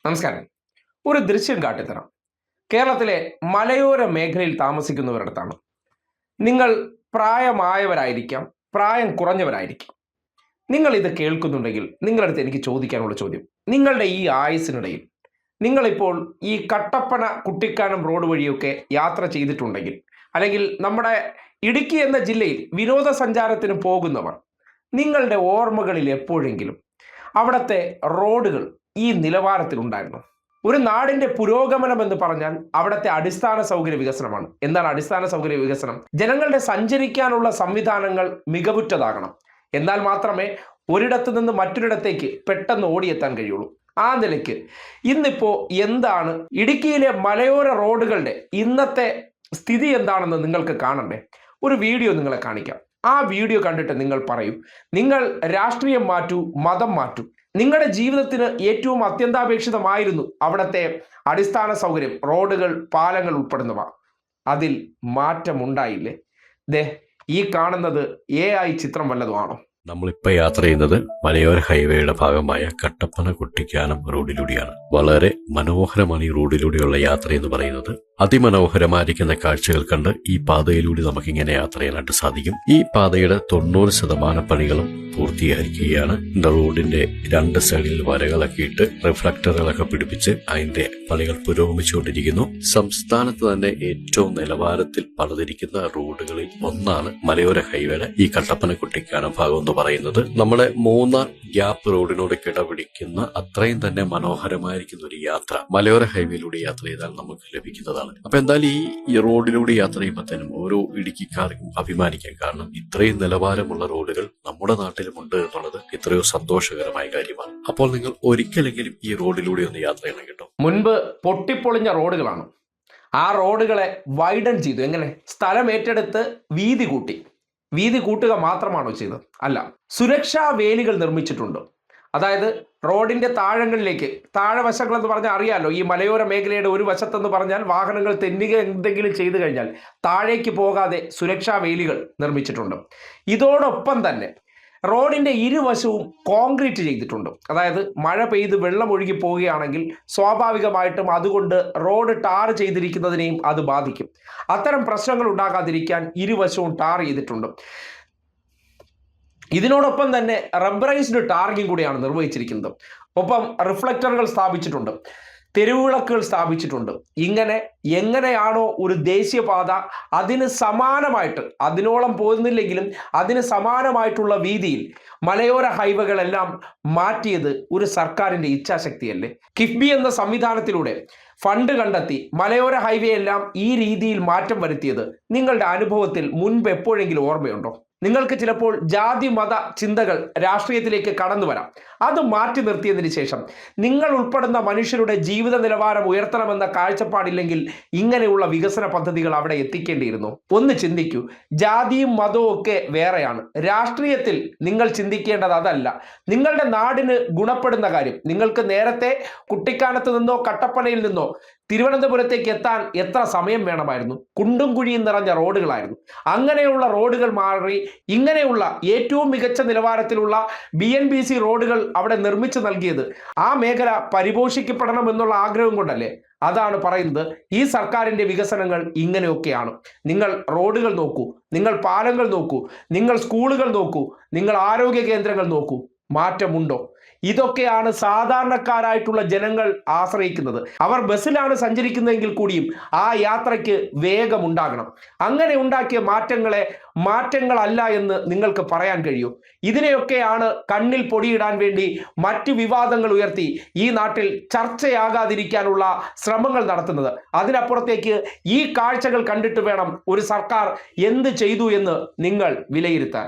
നമസ്കാരം. ഒരു ദൃശ്യം കാട്ടിത്തരാം. കേരളത്തിലെ മലയോര മേഖലയിൽ താമസിക്കുന്നവരടുത്താണ്. നിങ്ങൾ പ്രായമായവരായിരിക്കാം, പ്രായം കുറഞ്ഞവരായിരിക്കാം. നിങ്ങൾ ഇത് കേൾക്കുന്നുണ്ടെങ്കിൽ നിങ്ങളടുത്ത് എനിക്ക് ചോദിക്കാനുള്ള ചോദ്യം, നിങ്ങളുടെ ഈ ആയുസ്സിനിടയിൽ നിങ്ങളിപ്പോൾ ഈ കട്ടപ്പന കുട്ടിക്കാനം റോഡ് വഴിയൊക്കെ യാത്ര ചെയ്തിട്ടുണ്ടെങ്കിൽ, അല്ലെങ്കിൽ നമ്മുടെ ഇടുക്കി എന്ന ജില്ലയിൽ വിനോദസഞ്ചാരത്തിന് പോകുന്നവർ, നിങ്ങളുടെ ഓർമ്മകളിൽ എപ്പോഴെങ്കിലും അവിടുത്തെ റോഡുകൾ ഈ നിലവാരത്തിലുണ്ടായിരുന്നു? ഒരു നാടിന്റെ പുരോഗമനം എന്ന് പറഞ്ഞാൽ അവിടുത്തെ അടിസ്ഥാന സൗകര്യ വികസനമാണ്. എന്താണ് അടിസ്ഥാന സൗകര്യ വികസനം? ജനങ്ങളുടെ സഞ്ചരിക്കാനുള്ള സംവിധാനങ്ങൾ മികവുറ്റതാകണം. എന്നാൽ മാത്രമേ ഒരിടത്തു നിന്ന് മറ്റൊരിടത്തേക്ക് പെട്ടെന്ന് ഓടിയെത്താൻ കഴിയുള്ളൂ. ആ നിലയ്ക്ക് ഇന്നിപ്പോൾ എന്താണ് ഇടുക്കിയിലെ മലയോര റോഡുകളുടെ ഇന്നത്തെ സ്ഥിതി എന്താണെന്ന് നിങ്ങൾക്ക് കാണണ്ടേ? ഒരു വീഡിയോ നിങ്ങളെ കാണിക്കാം. ആ വീഡിയോ കണ്ടിട്ട് നിങ്ങൾ പറയൂ. നിങ്ങൾ രാഷ്ട്രീയം മാറ്റൂ, മതം മാറ്റൂ, നിങ്ങളുടെ ജീവിതത്തിന് ഏറ്റവും അത്യന്താപേക്ഷിതമായിരുന്നു അവിടുത്തെ അടിസ്ഥാന സൗകര്യം, റോഡുകൾ, പാലങ്ങൾ ഉൾപ്പെടുന്നവ. അതിൽ മാറ്റമുണ്ടായില്ലേ? ഈ കാണുന്നത് AI ചിത്രം വല്ലതുമാണോ? നമ്മളിപ്പോൾ യാത്ര ചെയ്യുന്നത് മലയോര ഹൈവേയുടെ ഭാഗമായ കട്ടപ്പന കുട്ടിക്കാനം റോഡിലൂടെയാണ്. വളരെ മനോഹരമാണ് ഈ റോഡിലൂടെയുള്ള യാത്ര എന്ന് പറയുന്നത്. അതിമനോഹരമായിരിക്കുന്ന കാഴ്ചകൾ കണ്ട് ഈ പാതയിലൂടെ നമുക്കിങ്ങനെ യാത്ര ചെയ്യാനായിട്ട് സാധിക്കും. ഈ പാതയുടെ 90% പണികളും പൂർത്തിയായിരിക്കുകയാണ്. റോഡിന്റെ രണ്ട് സൈഡിൽ വരകളൊക്കെ ഇട്ട് റിഫ്ലക്ടറുകളൊക്കെ പിടിപ്പിച്ച് അതിന്റെ പണികൾ പുരോഗമിച്ചുകൊണ്ടിരിക്കുന്നു. സംസ്ഥാനത്ത് തന്നെ ഏറ്റവും നിലവാരത്തിൽ പണിതിരിക്കുന്ന റോഡുകളിൽ ഒന്നാണ് മലയോര ഹൈവേയുടെ ഈ കട്ടപ്പന കുട്ടിക്കാനം ഭാഗം എന്ന് പറയുന്നത്. നമ്മുടെ മൂന്നാർ ഗ്യാപ്പ് റോഡിനോട് കിടപിടിക്കുന്ന അത്രയും തന്നെ മനോഹരമായിരിക്കുന്ന ഒരു യാത്ര മലയോര ഹൈവേയിലൂടെ യാത്ര ചെയ്താൽ നമുക്ക് ലഭിക്കുന്നതാണ്. അപ്പൊ എന്തായാലും ഈ റോഡിലൂടെ യാത്ര ചെയ്യുമ്പോഴത്തേനും ഓരോ ഇടുക്കിക്കാർക്കും അഭിമാനിക്കാം. കാരണം ഇത്രയും നിലവാരമുള്ള റോഡുകൾ നമ്മുടെ നാട്ടിലുമുണ്ട് എന്നുള്ളത് എത്രയോ സന്തോഷകരമായ കാര്യമാണ്. അപ്പോൾ നിങ്ങൾ ഒരിക്കലെങ്കിലും ഈ റോഡിലൂടെ ഒന്ന് യാത്ര ചെയ്യണം കേട്ടോ. മുൻപ് പൊട്ടിപ്പൊളിഞ്ഞ റോഡുകളാണ്. ആ റോഡുകളെ വൈഡൻ ചെയ്തു. എങ്ങനെ? സ്ഥലം ഏറ്റെടുത്ത് വീതി കൂട്ടി. വീതി കൂട്ടുക മാത്രമാണോ ചെയ്തത്? അല്ല, സുരക്ഷാ വേലികൾ നിർമ്മിച്ചിട്ടുണ്ട്. അതായത് റോഡിന്റെ താഴങ്ങളിലേക്ക്, താഴെവശങ്ങൾ എന്ന് പറഞ്ഞാൽ അറിയാലോ, ഈ മലയോര മേഖലയുടെ ഒരു വശത്തെന്ന് പറഞ്ഞാൽ വാഹനങ്ങൾ തെന്നുക എന്തെങ്കിലും ചെയ്തു കഴിഞ്ഞാൽ താഴേക്ക് പോകാതെ സുരക്ഷാ വേലികൾ നിർമ്മിച്ചിട്ടുണ്ട്. ഇതോടൊപ്പം തന്നെ റോഡിന്റെ ഇരുവശവും കോൺക്രീറ്റ് ചെയ്തിട്ടുണ്ട്. അതായത് മഴ പെയ്ത് വെള്ളം ഒഴുകി പോവുകയാണെങ്കിൽ സ്വാഭാവികമായിട്ടും അതുകൊണ്ട് റോഡ് ടാർ ചെയ്തിരിക്കുന്നതിനെയും അത് ബാധിക്കും. അത്തരം പ്രശ്നങ്ങൾ ഉണ്ടാകാതിരിക്കാൻ ഇരുവശവും ടാർ ചെയ്തിട്ടുണ്ട്. ഇതിനോടൊപ്പം തന്നെ റബ്ബറൈസ്ഡ് ടാറിംഗ് കൂടിയാണ് നിർവഹിച്ചിരിക്കുന്നത്. ഒപ്പം റിഫ്ലക്ടറുകൾ സ്ഥാപിച്ചിട്ടുണ്ട്, തെരുവുവിളക്കുകൾ സ്ഥാപിച്ചിട്ടുണ്ട്. ഇങ്ങനെ എങ്ങനെയാണോ ഒരു ദേശീയപാത അതിന് സമാനമായിട്ട്, അതിനോളം പോകുന്നില്ലെങ്കിലും അതിന് സമാനമായിട്ടുള്ള വീതിയിൽ മലയോര ഹൈവേകളെല്ലാം മാറ്റിയത് ഒരു സർക്കാരിന്റെ ഇച്ഛാശക്തിയല്ലേ? കിഫ്ബി എന്ന സംവിധാനത്തിലൂടെ ഫണ്ട് കണ്ടെത്തി മലയോര ഹൈവേ എല്ലാം ഈ രീതിയിൽ മാറ്റം വരുത്തിയത് നിങ്ങളുടെ അനുഭവത്തിൽ മുൻപ് എപ്പോഴെങ്കിലും ഓർമ്മയുണ്ടോ? നിങ്ങൾക്ക് ചിലപ്പോൾ ജാതി മത ചിന്തകൾ രാഷ്ട്രീയത്തിലേക്ക് കടന്നു വരാം. അത് മാറ്റി നിർത്തിയതിന് ശേഷം നിങ്ങൾ ഉൾപ്പെടുന്ന മനുഷ്യരുടെ ജീവിത നിലവാരം ഉയർത്തണമെന്ന കാഴ്ചപ്പാടില്ലെങ്കിൽ ഇങ്ങനെയുള്ള വികസന പദ്ധതികൾ അവിടെ എത്തിക്കേണ്ടിയിരുന്നു. ഒന്ന് ചിന്തിക്കൂ. ജാതിയും മതവും ഒക്കെ വേറെയാണ്. രാഷ്ട്രീയത്തിൽ നിങ്ങൾ ചിന്തിക്കേണ്ടത് അതല്ല. നിങ്ങളുടെ നാടിന് ഗുണപ്പെടുന്ന കാര്യം. നിങ്ങൾക്ക് നേരത്തെ കുട്ടിക്കാനത്ത് നിന്നോ കട്ടപ്പനയിൽ നിന്നോ തിരുവനന്തപുരത്തേക്ക് എത്താൻ എത്ര സമയം വേണമായിരുന്നു? കുണ്ടും കുഴിയും നിറഞ്ഞ റോഡുകളായിരുന്നു. അങ്ങനെയുള്ള റോഡുകൾ മാറി ഇങ്ങനെയുള്ള ഏറ്റവും മികച്ച നിലവാരത്തിലുള്ള BNBC റോഡുകൾ അവിടെ നിർമ്മിച്ചു നൽകിയത് ആ മേഖല പരിപോഷിക്കപ്പെടണം എന്നുള്ള ആഗ്രഹം കൊണ്ടല്ലേ? അതാണ് പറയുന്നത്, ഈ സർക്കാരിന്റെ വികസനങ്ങൾ ഇങ്ങനെയൊക്കെയാണ്. നിങ്ങൾ റോഡുകൾ നോക്കൂ, നിങ്ങൾ പാലങ്ങൾ നോക്കൂ, നിങ്ങൾ സ്കൂളുകൾ നോക്കൂ, നിങ്ങൾ ആരോഗ്യ കേന്ദ്രങ്ങൾ നോക്കൂ. മാറ്റമുണ്ടോ? ഇതൊക്കെയാണ് സാധാരണക്കാരായിട്ടുള്ള ജനങ്ങൾ ആശ്രയിക്കുന്നത്. അവർ ബസ്സിലാണ് സഞ്ചരിക്കുന്നതെങ്കിൽ കൂടിയും ആ യാത്രയ്ക്ക് വേഗമുണ്ടാകണം. അങ്ങനെ ഉണ്ടാക്കിയ മാറ്റങ്ങളെ മാറ്റങ്ങളല്ല എന്ന് നിങ്ങൾക്ക് പറയാൻ കഴിയൂ? ഇതിനെയൊക്കെയാണ് കണ്ണിൽ പൊടിയിടാൻ വേണ്ടി മറ്റു വിവാദങ്ങൾ ഉയർത്തി ഈ നാട്ടിൽ ചർച്ചയാകാതിരിക്കാനുള്ള ശ്രമങ്ങൾ നടത്തുന്നത്. അതിനപ്പുറത്തേക്ക് ഈ കാഴ്ചകൾ കണ്ടിട്ട് വേണം ഒരു സർക്കാർ എന്ത് ചെയ്തു എന്ന് നിങ്ങൾ വിലയിരുത്താൻ.